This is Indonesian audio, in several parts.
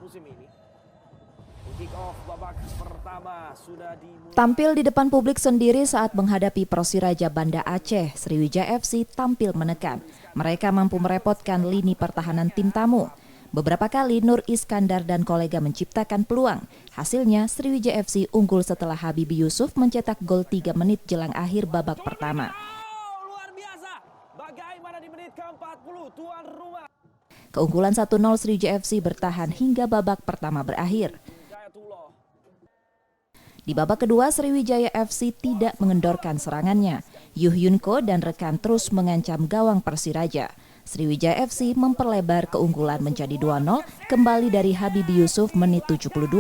musim ini. Kick off babak pertama sudah dimulai. Tampil di depan publik sendiri saat menghadapi Persiraja Banda Aceh, Sriwijaya FC tampil menekan. Mereka mampu merepotkan lini pertahanan tim tamu. Beberapa kali Nur Iskandar dan kolega menciptakan peluang. Hasilnya Sriwijaya FC unggul setelah Habibie Yusuf mencetak gol 3 menit jelang akhir babak pertama. Luar biasa. Bagaimana di menit ke-40 tuan rumah. Keunggulan 1-0 Sriwijaya FC bertahan hingga babak pertama berakhir. Di babak kedua, Sriwijaya FC tidak mengendorkan serangannya. Yuh Yunko dan rekan terus mengancam gawang Persiraja. Sriwijaya FC memperlebar keunggulan menjadi 2-0 kembali dari Habibie Yusuf menit 72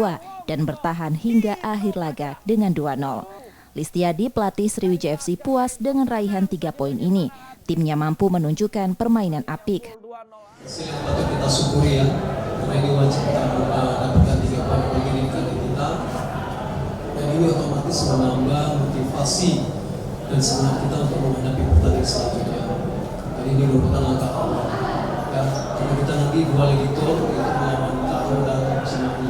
dan bertahan hingga akhir laga dengan 2-0. Listiadi, pelatih Sriwijaya FC puas dengan raihan 3 poin ini. Timnya mampu menunjukkan permainan apik. Hasil yang patut kita syukuri ya, karena ini wajib kita dapatkan 3 poin bagi kita. Dan ini otomatis menambah motivasi dan semangat kita untuk menghadapi pertandingan selanjutnya. Jadi ini merupakan langkah awal. Ya, karena kita nanti 2 lagi tour untuk melawan Taro dan Cimahi.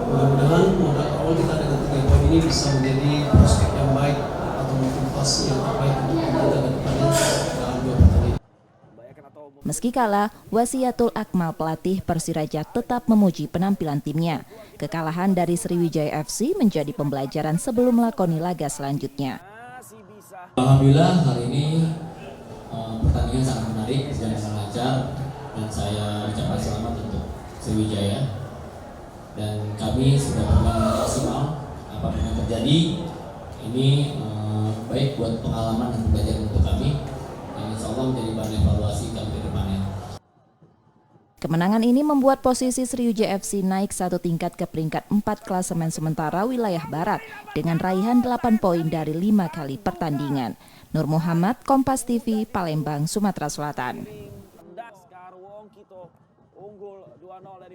Mudah-mudahan modal awal kita dengan 3 poin ini bisa menjadi prospek yang baik atau motivasi yang terbaik untuk kita ke depannya dalam 2 pertandingan. Meski kalah, Wasiatul Akmal pelatih Persiraja tetap memuji penampilan timnya. Kekalahan dari Sriwijaya FC menjadi pembelajaran sebelum melakoni laga selanjutnya. Alhamdulillah hari ini pertandingan sangat menarik dan sangat lancar, dan saya ucapkan selamat untuk Sriwijaya. Dan kami sudah bermain maksimal. Apapun yang terjadi, ini baik buat pengalaman dan pembelajaran untuk kami. Dan insya Allah menjadi bahan evaluasi kami ke depannya. Kemenangan ini membuat posisi Sriwijaya FC naik 1 tingkat ke peringkat 4 klasemen sementara wilayah Barat dengan raihan 8 poin dari 5 kali pertandingan. Nur Muhammad, Kompas TV, Palembang, Sumatera Selatan. Unggul 2-0 dari